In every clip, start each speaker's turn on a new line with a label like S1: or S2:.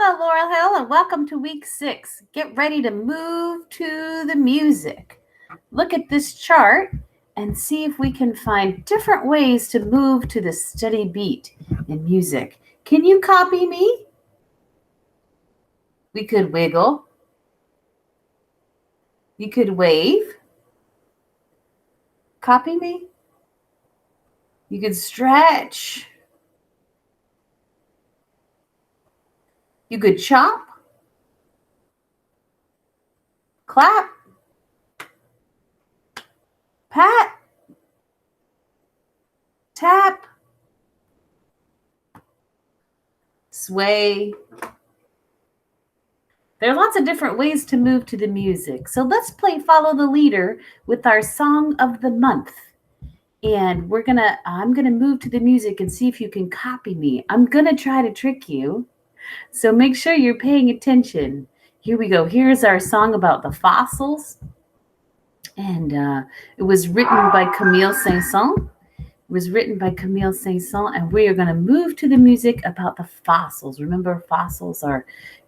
S1: Hello, Laurel Hill, and welcome to week 6. Get ready to move to the music. Look at this chart and see if we can find different ways to move to the steady beat in music. Can you copy me? We could wiggle. You could wave. Copy me? You could stretch. You could chop. Clap. Pat. Tap. Sway. There are lots of different ways to move to the music. So let's play Follow the Leader with our song of the month. And I'm gonna move to the music and see if you can copy me. I'm gonna try to trick you. So make sure you're paying attention. Here we go. Here's our song about the fossils. And it was written by Camille Saint-Saëns. And we are going to move to the music about the fossils. Remember, fossils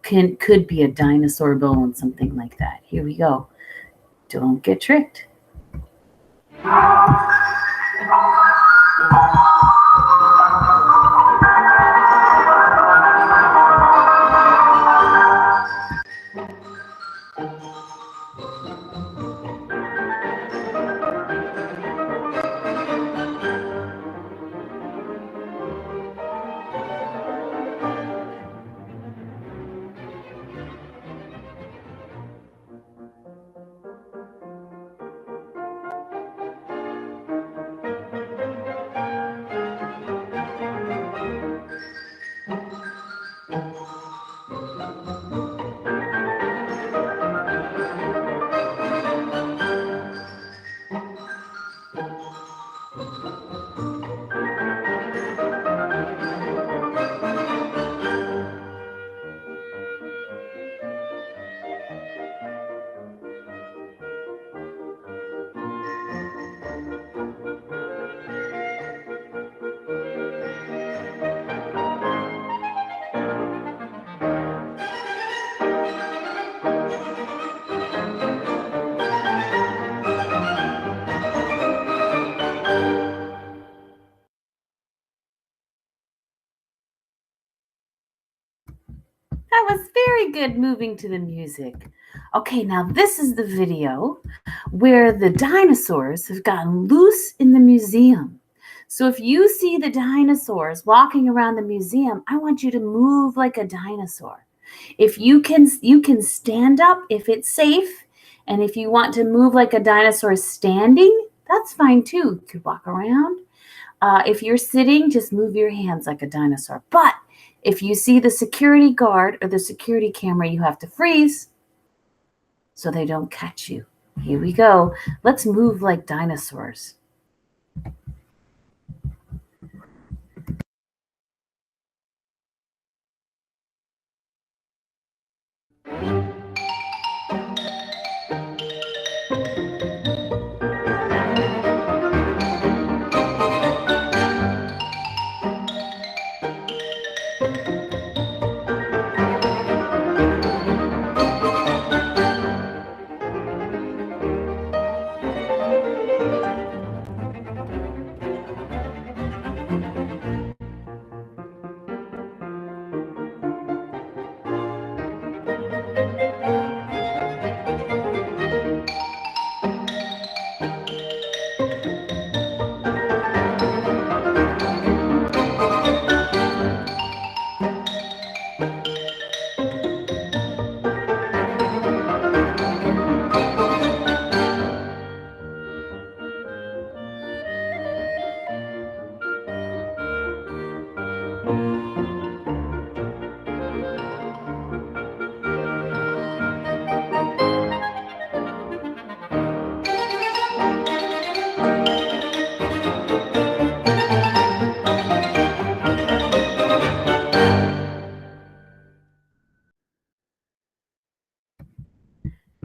S1: could be a dinosaur bone, something like that. Here we go. Don't get tricked. That was very good, moving to the music. Okay, now this is the video where the dinosaurs have gotten loose in the museum. So if you see the dinosaurs walking around the museum, I want you to move like a dinosaur. If you can stand up if it's safe, and if you want to move like a dinosaur standing, that's fine too. You could walk around. If you're sitting, just move your hands like a dinosaur. But if you see the security guard or the security camera, you have to freeze so they don't catch you. Here we go. Let's move like dinosaurs.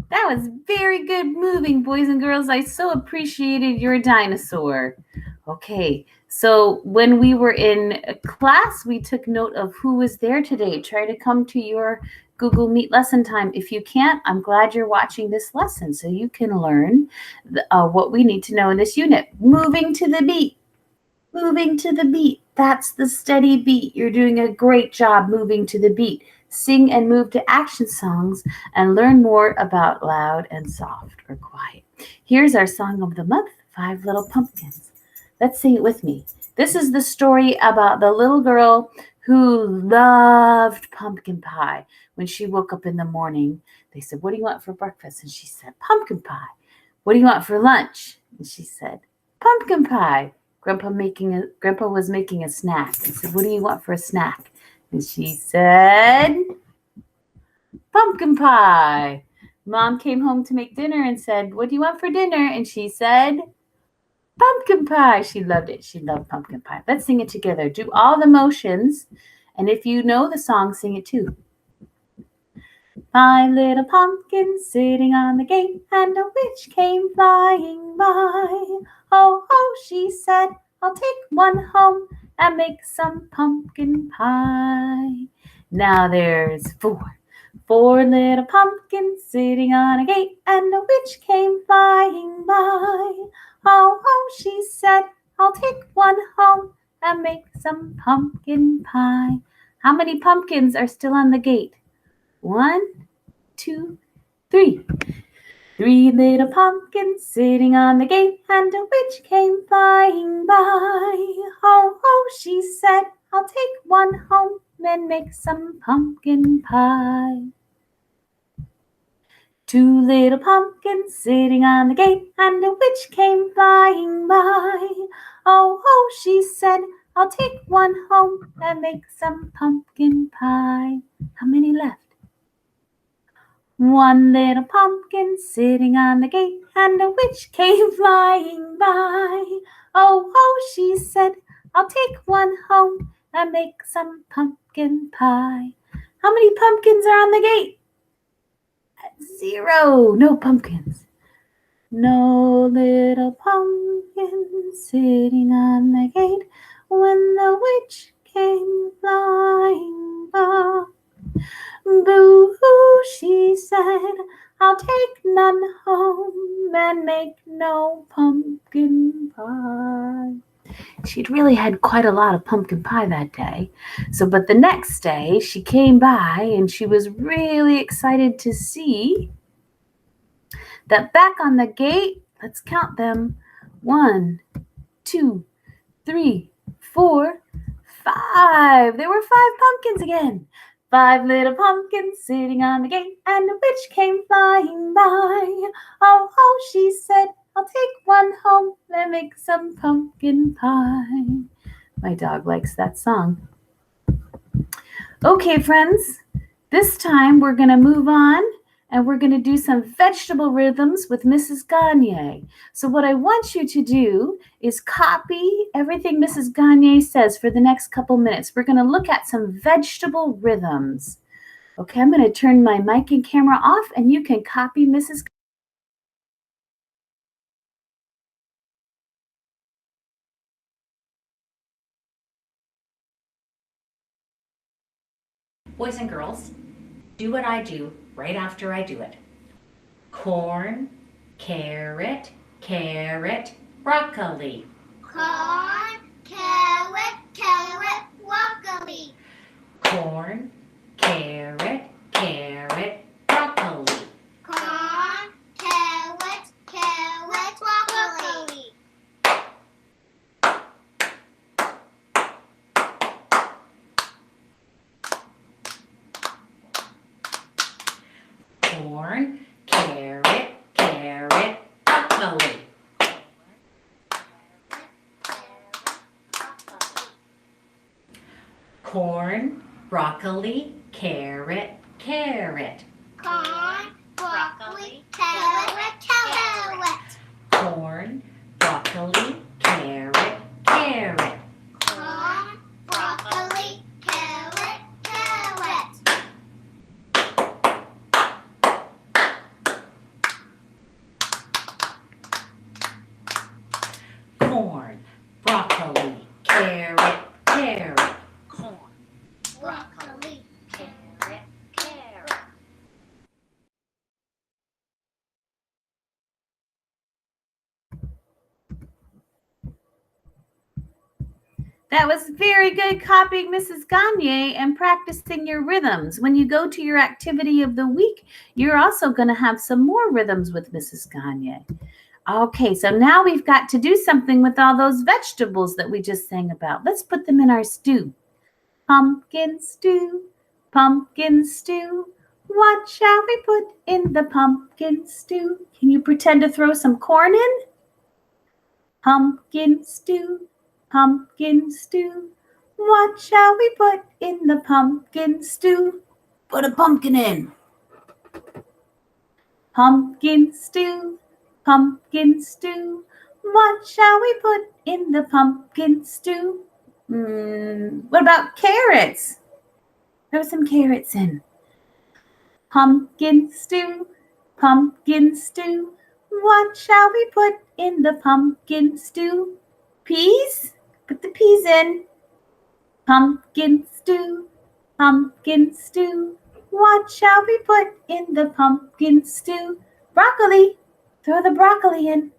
S1: That was very good moving, boys and girls. I so appreciated your dinosaur. Okay, so when we were in class, we took note of who was there today. Try to come to your Google Meet lesson time. If you can't, I'm glad you're watching this lesson so you can learn what we need to know in this unit. Moving to the beat. Moving to the beat. That's the steady beat. You're doing a great job moving to the beat. Sing and move to action songs and learn more about loud and soft or quiet. Here's our song of the month, Five Little Pumpkins. Let's sing it with me. This is the story about the little girl who loved pumpkin pie. When she woke up in the morning, they said, "What do you want for breakfast?" And she said, "Pumpkin pie." "What do you want for lunch?" And she said, "Pumpkin pie." Grandpa was making a snack. He said, "What do you want for a snack?" And she said, "Pumpkin pie." Mom came home to make dinner and said, "What do you want for dinner?" And she said, "Pumpkin pie." She loved it. She loved pumpkin pie. Let's sing it together. Do all the motions. And if you know the song, sing it too. Five little pumpkins sitting on the gate, and a witch came flying by. "Oh, oh," she said, "I'll take one home and make some pumpkin pie." Now there's four little pumpkins sitting on a gate, and a witch came flying by. "Oh, oh," she said, "I'll take one home and make some pumpkin pie." How many pumpkins are still on the gate? 1, 2, 3. 3 little pumpkins sitting on the gate, and a witch came flying by. "Oh, oh," she said, "I'll take one home and make some pumpkin pie." 2 little pumpkins sitting on the gate, and a witch came flying by. "Oh, oh," she said, "I'll take one home and make some pumpkin pie." How many left? 1 little pumpkin sitting on the gate, and a witch came flying by. "Oh, oh," she said, "I'll take one home and make some pumpkin pie." How many pumpkins are on the gate? 0. No pumpkins. No little pumpkin sitting on the gate when the witch came flying by. "Boo-hoo," she said, "I'll take none home and make no pumpkin pie." She'd really had quite a lot of pumpkin pie that day. But the next day she came by and she was really excited to see that back on the gate, let's count them. 1, 2, 3, 4, 5. There were 5 pumpkins again. 5 little pumpkins sitting on the gate, and a witch came flying by. "Oh, oh," she said, "I'll take one home and make some pumpkin pie." My dog likes that song. Okay, friends, this time we're going to move on and we're going to do some vegetable rhythms with Mrs. Gagne. So what I want you to do is copy everything Mrs. Gagne says for the next couple minutes. We're going to look at some vegetable rhythms. Okay, I'm going to turn my mic and camera off and you can copy Mrs.
S2: Boys and girls, do what I do right after I do it. Corn, carrot, carrot, broccoli.
S3: Corn, carrot, carrot, broccoli.
S2: Corn, carrot, carrot, broccoli.
S3: Corn, carrot, carrot, broccoli.
S2: Corn, carrot, carrot, broccoli. Corn, broccoli, carrot, carrot.
S3: Corn, broccoli, carrot, carrot.
S2: Corn, broccoli, carrot, carrot.
S3: Corn, broccoli, carrot, carrot.
S2: Corn, carrot, corn,
S3: broccoli,
S2: carrot, carrot.
S1: That was very good copying Mrs. Gagne and practicing your rhythms. When you go to your activity of the week, you're also going to have some more rhythms with Mrs. Gagne. Okay, so now we've got to do something with all those vegetables that we just sang about. Let's put them in our stew. Pumpkin stew, pumpkin stew. What shall we put in the pumpkin stew? Can you pretend to throw some corn in? Pumpkin stew, pumpkin stew. What shall we put in the pumpkin stew? Put a pumpkin in. Pumpkin stew, pumpkin stew. What shall we put in the pumpkin stew? What about carrots? Throw some carrots in. Pumpkin stew, pumpkin stew. What shall we put in the pumpkin stew? Peas? Put the peas in. Pumpkin stew, pumpkin stew. What shall we put in the pumpkin stew? Broccoli. Throw the broccoli in.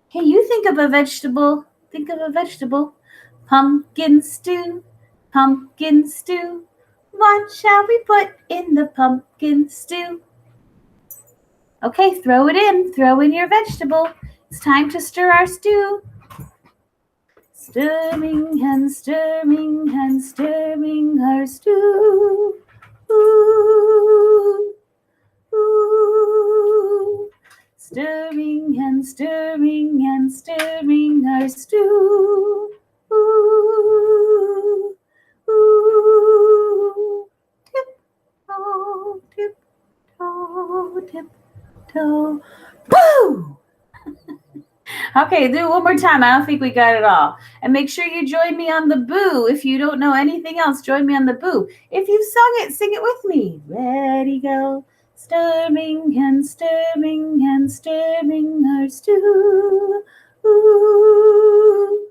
S1: Hey, you think of a vegetable. Think of a vegetable. Pumpkin stew, pumpkin stew. What shall we put in the pumpkin stew? Okay, throw it in. Throw in your vegetable. It's time to stir our stew. Stirring and stirring and stirring our stew. Ooh, ooh. Stirring and stirring and stirring our stew. Ooh, ooh. Tip-toe, tip-toe, tip-toe. Boo! Okay, do it one more time. I don't think we got it all. And make sure you join me on the boo. If you don't know anything else, join me on the boo. If you've sung it, sing it with me. Ready, go. Stirring and stirring and stirring our stew. Ooh,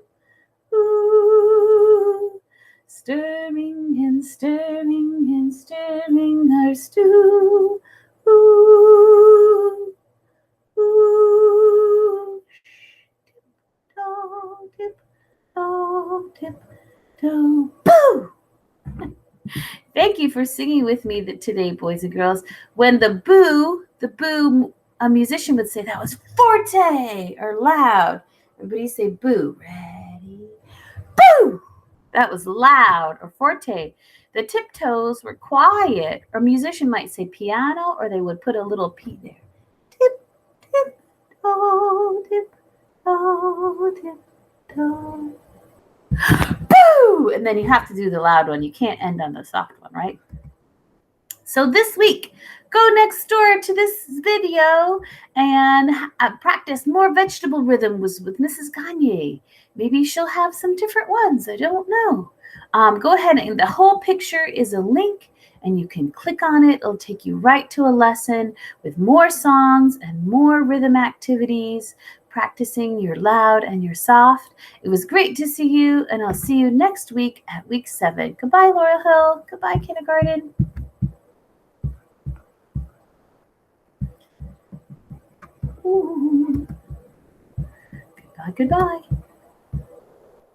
S1: ooh. Stirring and stirring and stirring our stew. Ooh, ooh. Tip-toe, tip-toe, boo! Thank you for singing with me today, boys and girls. When the boo, a musician would say that was forte or loud. Everybody say boo. Ready? Boo! That was loud or forte. The tiptoes were quiet, or a musician might say piano, or they would put a little P there. Tip, tip, toe, tip, toe, tip, toe. Boo! And then you have to do the loud one. You can't end on the soft one, right? So this week, go next door to this video and practice more vegetable rhythms with Mrs. Gagne. Maybe she'll have some different ones. I don't know. Go ahead, and the whole picture is a link, and you can click on it. It'll take you right to a lesson with more songs and more rhythm activities, practicing your loud and your soft. It was great to see you, and I'll see you next week at week 7. Goodbye, Laurel Hill. Goodbye, kindergarten. Ooh. Goodbye, goodbye.